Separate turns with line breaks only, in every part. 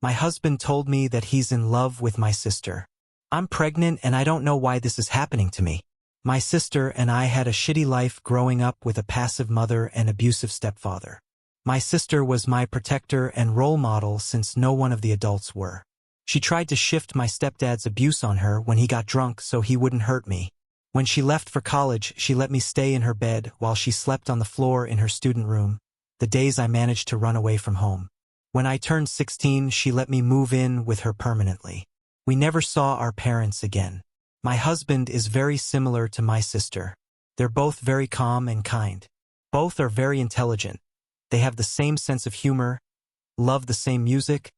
My husband told me that he's in love with my sister. I'm pregnant and I don't know why this is happening to me. My sister and I had a shitty life growing up with a passive mother and abusive stepfather. My sister was my protector and role model since no one of the adults were. She tried to shift my stepdad's abuse on her when he got drunk so he wouldn't hurt me. When she left for college, she let me stay in her bed while she slept on the floor in her student room, the days I managed to run away from home. When I turned 16, she let me move in with her permanently. We never saw our parents again. My husband is very similar to my sister. They're both very calm and kind. Both are very intelligent. They have the same sense of humor, love the same music,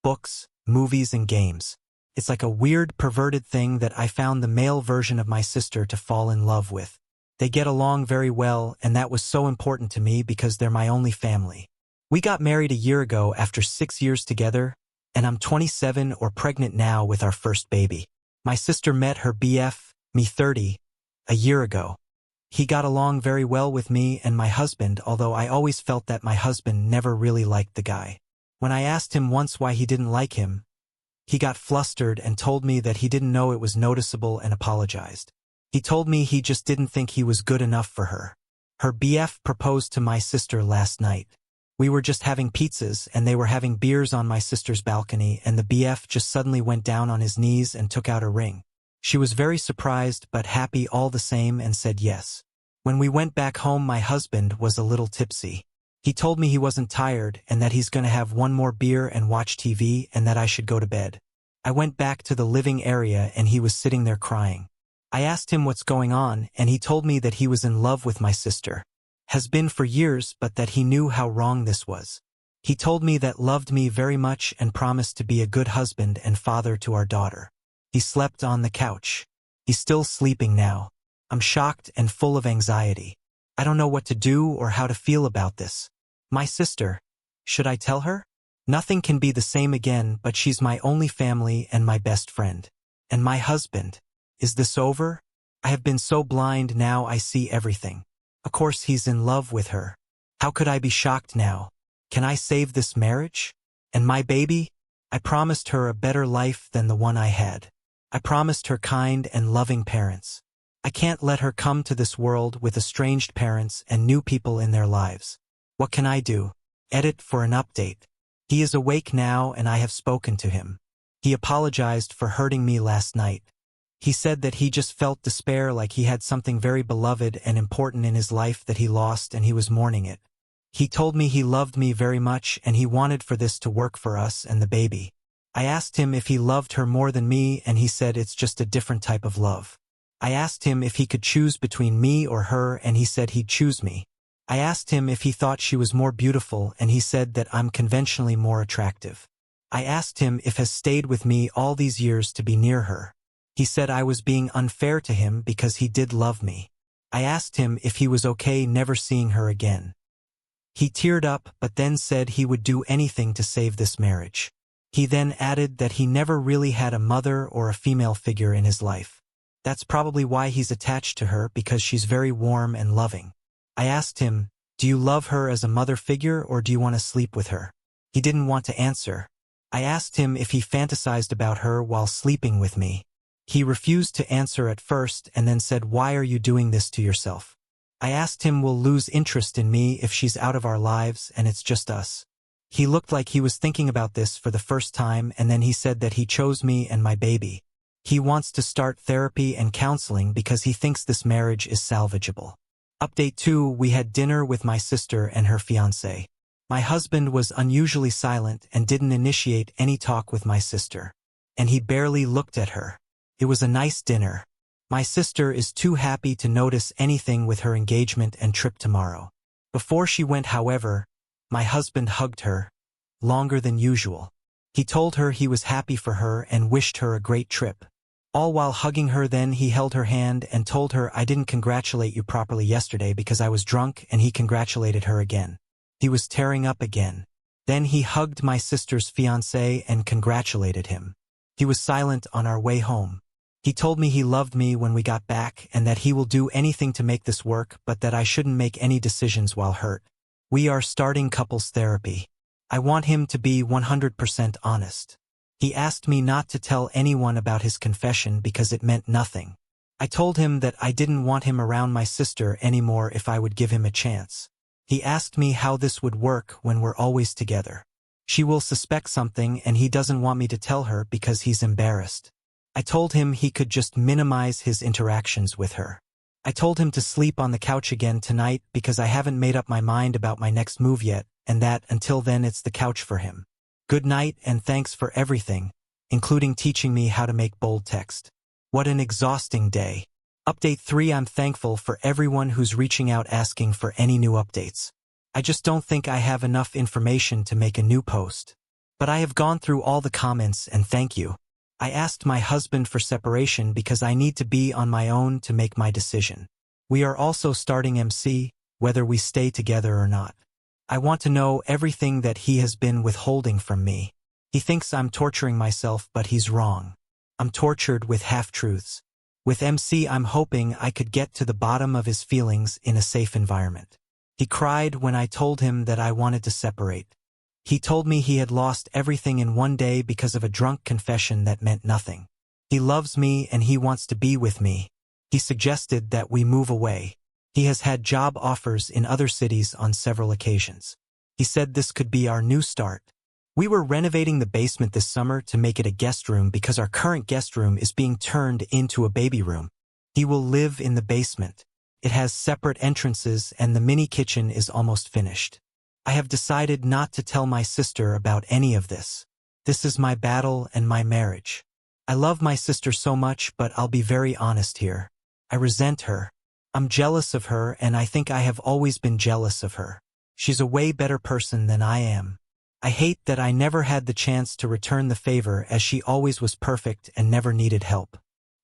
books, movies, and games. It's like a weird, perverted thing that I found the male version of my sister to fall in love with. They get along very well, and that was so important to me because they're my only family. We got married a year ago after 6 years together, and I'm 27 or pregnant now with our first baby. My sister met her BF, me 30, a year ago. He got along very well with me and my husband, although I always felt that my husband never really liked the guy. When I asked him once why he didn't like him, he got flustered and told me that he didn't know it was noticeable and apologized. He told me he just didn't think he was good enough for her. Her BF proposed to my sister last night. We were just having pizzas and they were having beers on my sister's balcony, and the BF just suddenly went down on his knees and took out a ring. She was very surprised but happy all the same and said yes. When we went back home, my husband was a little tipsy. He told me he wasn't tired and that he's going to have one more beer and watch TV and that I should go to bed. I went back to the living area and he was sitting there crying. I asked him what's going on and he told me that he was in love with my sister. Has been for years, but that he knew how wrong this was. He told me that loved me very much and promised to be a good husband and father to our daughter. He slept on the couch. He's still sleeping now. I'm shocked and full of anxiety. I don't know what to do or how to feel about this. My sister, should I tell her? Nothing can be the same again, but she's my only family and my best friend. And my husband. Is this over? I have been so blind, now I see everything. Of course he's in love with her. How could I be shocked now? Can I save this marriage? And my baby? I promised her a better life than the one I had. I promised her kind and loving parents. I can't let her come to this world with estranged parents and new people in their lives. What can I do? Edit for an update. He is awake now and I have spoken to him. He apologized for hurting me last night. He said that he just felt despair, like he had something very beloved and important in his life that he lost and he was mourning it. He told me he loved me very much and he wanted for this to work for us and the baby. I asked him if he loved her more than me and he said it's just a different type of love. I asked him if he could choose between me or her and he said he'd choose me. I asked him if he thought she was more beautiful and he said that I'm conventionally more attractive. I asked him if he has stayed with me all these years to be near her. He said I was being unfair to him because he did love me. I asked him if he was okay never seeing her again. He teared up but then said he would do anything to save this marriage. He then added that he never really had a mother or a female figure in his life. That's probably why he's attached to her, because she's very warm and loving. I asked him, do you love her as a mother figure or do you want to sleep with her? He didn't want to answer. I asked him if he fantasized about her while sleeping with me. He refused to answer at first and then said, why are you doing this to yourself? I asked him, will lose interest in me if she's out of our lives and it's just us. He looked like he was thinking about this for the first time and then he said that he chose me and my baby. He wants to start therapy and counseling because he thinks this marriage is salvageable. Update 2, we had dinner with my sister and her fiancé. My husband was unusually silent and didn't initiate any talk with my sister. And he barely looked at her. It was a nice dinner. My sister is too happy to notice anything with her engagement and trip tomorrow. Before she went, however, my husband hugged her, longer than usual. He told her he was happy for her and wished her a great trip. All while hugging her, then he held her hand and told her, I didn't congratulate you properly yesterday because I was drunk, and he congratulated her again. He was tearing up again. Then he hugged my sister's fiancé and congratulated him. He was silent on our way home. He told me he loved me when we got back and that he will do anything to make this work, but that I shouldn't make any decisions while hurt. We are starting couples therapy. I want him to be 100% honest. He asked me not to tell anyone about his confession because it meant nothing. I told him that I didn't want him around my sister anymore if I would give him a chance. He asked me how this would work when we're always together. She will suspect something and he doesn't want me to tell her because he's embarrassed. I told him he could just minimize his interactions with her. I told him to sleep on the couch again tonight because I haven't made up my mind about my next move yet, and that until then it's the couch for him. Good night and thanks for everything, including teaching me how to make bold text. What an exhausting day. Update 3. I'm thankful for everyone who's reaching out asking for any new updates. I just don't think I have enough information to make a new post. But I have gone through all the comments and thank you. I asked my husband for separation because I need to be on my own to make my decision. We are also starting MC, whether we stay together or not. I want to know everything that he has been withholding from me. He thinks I'm torturing myself, but he's wrong. I'm tortured with half-truths. With MC, I'm hoping I could get to the bottom of his feelings in a safe environment. He cried when I told him that I wanted to separate. He told me he had lost everything in one day because of a drunk confession that meant nothing. He loves me and he wants to be with me. He suggested that we move away. He has had job offers in other cities on several occasions. He said this could be our new start. We were renovating the basement this summer to make it a guest room because our current guest room is being turned into a baby room. He will live in the basement. It has separate entrances and the mini kitchen is almost finished. I have decided not to tell my sister about any of this. This is my battle and my marriage. I love my sister so much, but I'll be very honest here. I resent her. I'm jealous of her and I think I have always been jealous of her. She's a way better person than I am. I hate that I never had the chance to return the favor as she always was perfect and never needed help.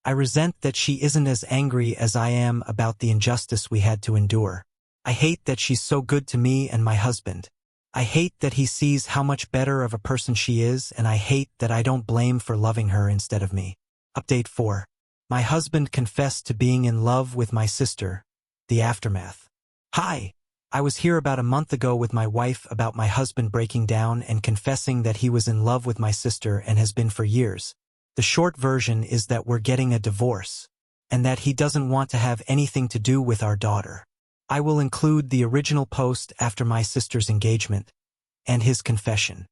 I resent that she isn't as angry as I am about the injustice we had to endure. I hate that she's so good to me and my husband. I hate that he sees how much better of a person she is, and I hate that I don't blame for loving her instead of me. Update 4. My husband confessed to being in love with my sister. The aftermath. Hi. I was here about a month ago with my wife about my husband breaking down and confessing that he was in love with my sister and has been for years. The short version is that we're getting a divorce, and that he doesn't want to have anything to do with our daughter. I will include the original post after my sister's engagement, and his confession.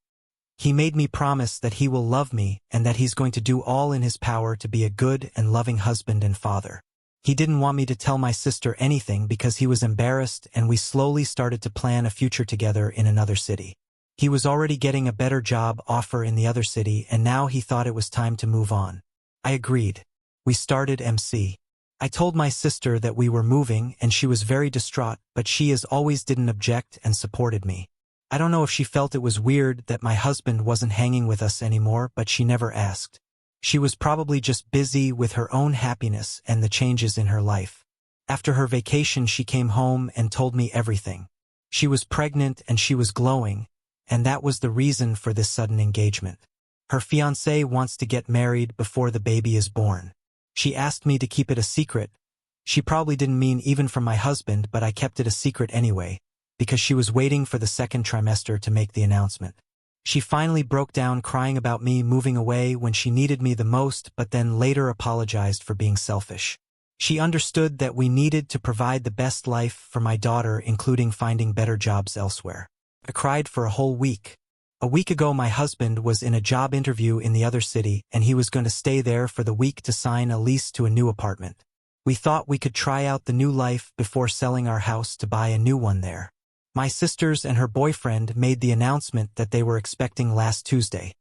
He made me promise that he will love me and that he's going to do all in his power to be a good and loving husband and father. He didn't want me to tell my sister anything because he was embarrassed, and we slowly started to plan a future together in another city. He was already getting a better job offer in the other city, and now he thought it was time to move on. I agreed. We started MC. I told my sister that we were moving and she was very distraught, but she as always didn't object and supported me. I don't know if she felt it was weird that my husband wasn't hanging with us anymore, but she never asked. She was probably just busy with her own happiness and the changes in her life. After her vacation, she came home and told me everything. She was pregnant and she was glowing, and that was the reason for this sudden engagement. Her fiancé wants to get married before the baby is born. She asked me to keep it a secret. She probably didn't mean even from my husband, but I kept it a secret anyway, because she was waiting for the second trimester to make the announcement. She finally broke down crying about me moving away when she needed me the most, but then later apologized for being selfish. She understood that we needed to provide the best life for my daughter, including finding better jobs elsewhere. I cried for a whole week. A week ago, my husband was in a job interview in the other city, and he was going to stay there for the week to sign a lease to a new apartment. We thought we could try out the new life before selling our house to buy a new one there. My sisters and her boyfriend made the announcement that they were expecting last Tuesday,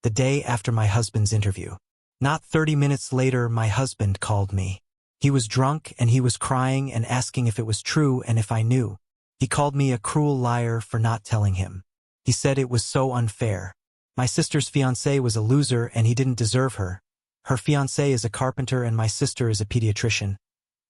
the day after my husband's interview. Not 30 minutes later, my husband called me. He was drunk and he was crying and asking if it was true and if I knew. He called me a cruel liar for not telling him. He said it was so unfair. My sister's fiancé was a loser and he didn't deserve her. Her fiancé is a carpenter and my sister is a pediatrician.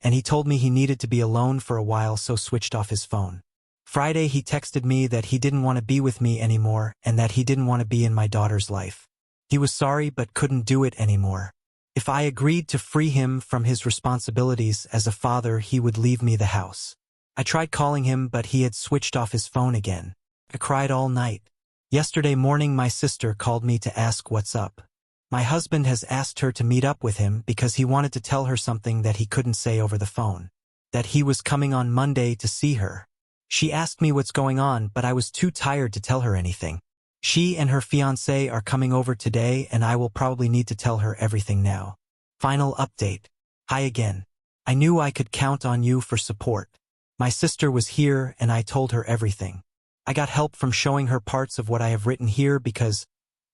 And he told me he needed to be alone for a while, so switched off his phone. Friday, he texted me that he didn't want to be with me anymore and that he didn't want to be in my daughter's life. He was sorry but couldn't do it anymore. If I agreed to free him from his responsibilities as a father, he would leave me the house. I tried calling him, but he had switched off his phone again. I cried all night. Yesterday morning my sister called me to ask what's up. My husband has asked her to meet up with him because he wanted to tell her something that he couldn't say over the phone. That he was coming on Monday to see her. She asked me what's going on, but I was too tired to tell her anything. She and her fiancé are coming over today and I will probably need to tell her everything now. Final update. Hi again. I knew I could count on you for support. My sister was here and I told her everything. I got help from showing her parts of what I have written here because,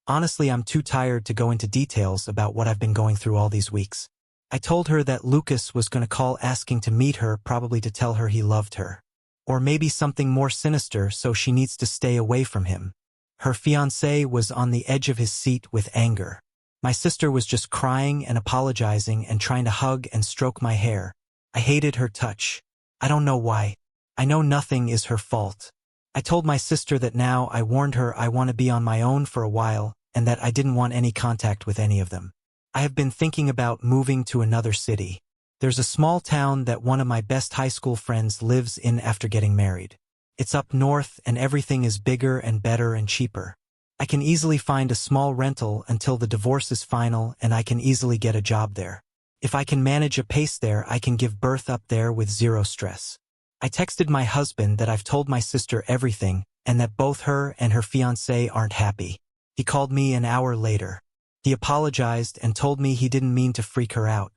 honestly, I'm too tired to go into details about what I've been going through all these weeks. I told her that Lucas was going to call asking to meet her, probably to tell her he loved her. Or maybe something more sinister, so she needs to stay away from him. Her fiancé was on the edge of his seat with anger. My sister was just crying and apologizing and trying to hug and stroke my hair. I hated her touch. I don't know why. I know nothing is her fault. I told my sister that now I warned her I want to be on my own for a while and that I didn't want any contact with any of them. I have been thinking about moving to another city. There's a small town that one of my best high school friends lives in after getting married. It's up north and everything is bigger and better and cheaper. I can easily find a small rental until the divorce is final and I can easily get a job there. If I can manage a pace there, I can give birth up there with zero stress. I texted my husband that I've told my sister everything and that both her and her fiancé aren't happy. He called me an hour later. He apologized and told me he didn't mean to freak her out.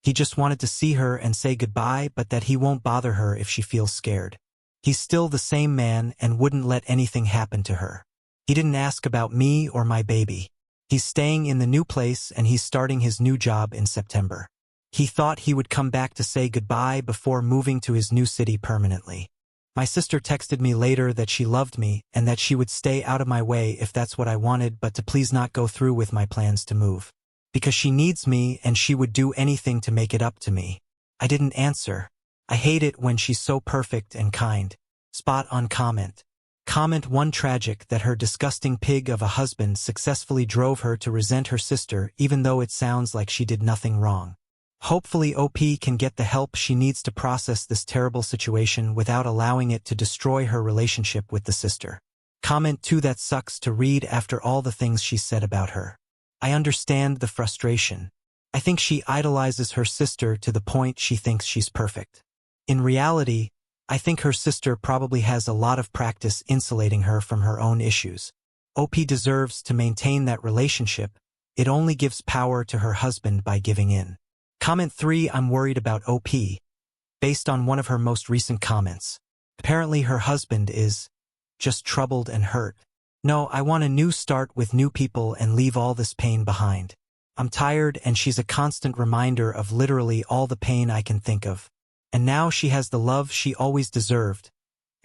He just wanted to see her and say goodbye, but that he won't bother her if she feels scared. He's still the same man and wouldn't let anything happen to her. He didn't ask about me or my baby. He's staying in the new place and he's starting his new job in September. He thought he would come back to say goodbye before moving to his new city permanently. My sister texted me later that she loved me and that she would stay out of my way if that's what I wanted, but to please not go through with my plans to move. Because she needs me and she would do anything to make it up to me. I didn't answer. I hate it when she's so perfect and kind. Spot on comment. Comment 1 tragic that her disgusting pig of a husband successfully drove her to resent her sister even though it sounds like she did nothing wrong. Hopefully OP can get the help she needs to process this terrible situation without allowing it to destroy her relationship with the sister. Comment 2 that sucks to read after all the things she said about her. I understand the frustration. I think she idolizes her sister to the point she thinks she's perfect. In reality, I think her sister probably has a lot of practice insulating her from her own issues. OP deserves to maintain that relationship. It only gives power to her husband by giving in. Comment 3 I'm worried about OP. Based on one of her most recent comments. Apparently her husband is just troubled and hurt. No, I want a new start with new people and leave all this pain behind. I'm tired and she's a constant reminder of literally all the pain I can think of. And now she has the love she always deserved,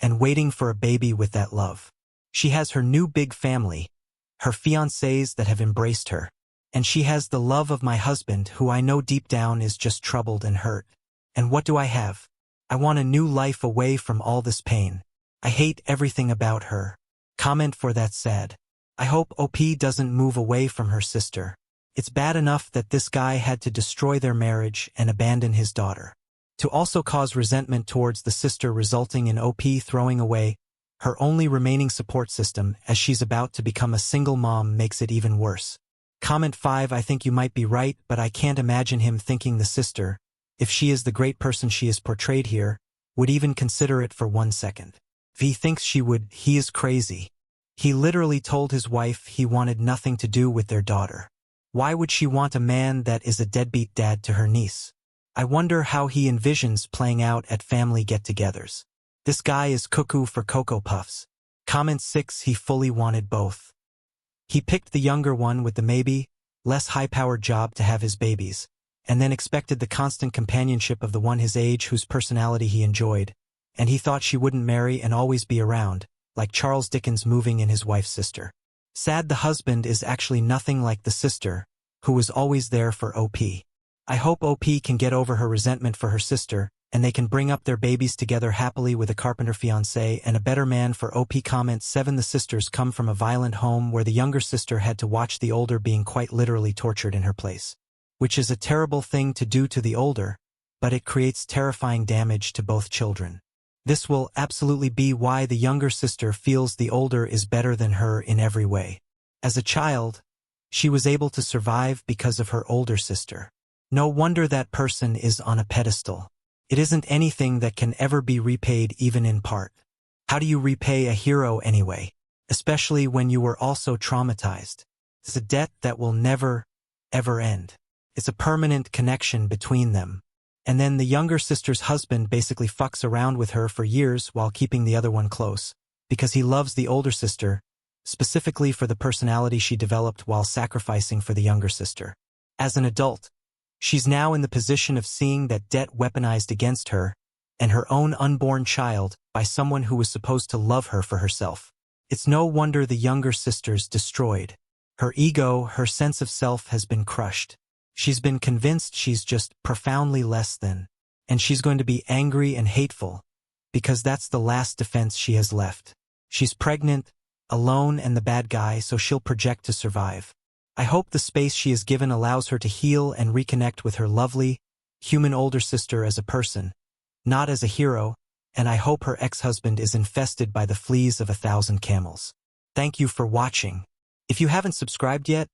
and waiting for a baby with that love. She has her new big family, her fiancés that have embraced her. And she has the love of my husband, who I know deep down is just troubled and hurt. And what do I have? I want a new life away from all this pain. I hate everything about her. Comment for that sad. I hope OP doesn't move away from her sister. It's bad enough that this guy had to destroy their marriage and abandon his daughter. To also cause resentment towards the sister, resulting in OP throwing away her only remaining support system as she's about to become a single mom, makes it even worse. Comment 5 I think you might be right, but I can't imagine him thinking the sister, if she is the great person she is portrayed here, would even consider it for 1 second. If he thinks she would, he is crazy. He literally told his wife he wanted nothing to do with their daughter. Why would she want a man that is a deadbeat dad to her niece? I wonder how he envisions playing out at family get-togethers. This guy is cuckoo for Cocoa Puffs. Comment 6 he fully wanted both. He picked the younger one with the maybe less high-powered job to have his babies, and then expected the constant companionship of the one his age whose personality he enjoyed, and he thought she wouldn't marry and always be around, like Charles Dickens moving in his wife's sister. Sad the husband is actually nothing like the sister, who was always there for OP. I hope OP can get over her resentment for her sister, and they can bring up their babies together happily with a carpenter fiancé and a better man for OP. Comment 7 the sisters come from a violent home where the younger sister had to watch the older being quite literally tortured in her place. Which is a terrible thing to do to the older, but it creates terrifying damage to both children. This will absolutely be why the younger sister feels the older is better than her in every way. As a child, she was able to survive because of her older sister. No wonder that person is on a pedestal. It isn't anything that can ever be repaid even in part. How do you repay a hero anyway? Especially when you were also traumatized. It's a debt that will never, ever end. It's a permanent connection between them. And then the younger sister's husband basically fucks around with her for years while keeping the other one close, because he loves the older sister, specifically for the personality she developed while sacrificing for the younger sister. As an adult, she's now in the position of seeing that debt weaponized against her and her own unborn child by someone who was supposed to love her for herself. It's no wonder the younger sister's destroyed. Her ego, her sense of self has been crushed. She's been convinced she's just profoundly less than, and she's going to be angry and hateful, because that's the last defense she has left. She's pregnant, alone and the bad guy, so she'll project to survive. I hope the space she is given allows her to heal and reconnect with her lovely, human older sister as a person, not as a hero, and I hope her ex-husband is infested by the fleas of 1,000 camels. Thank you for watching. If you haven't subscribed yet,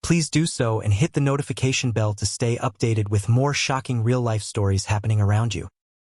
please do so and hit the notification bell to stay updated with more shocking real-life stories happening around you.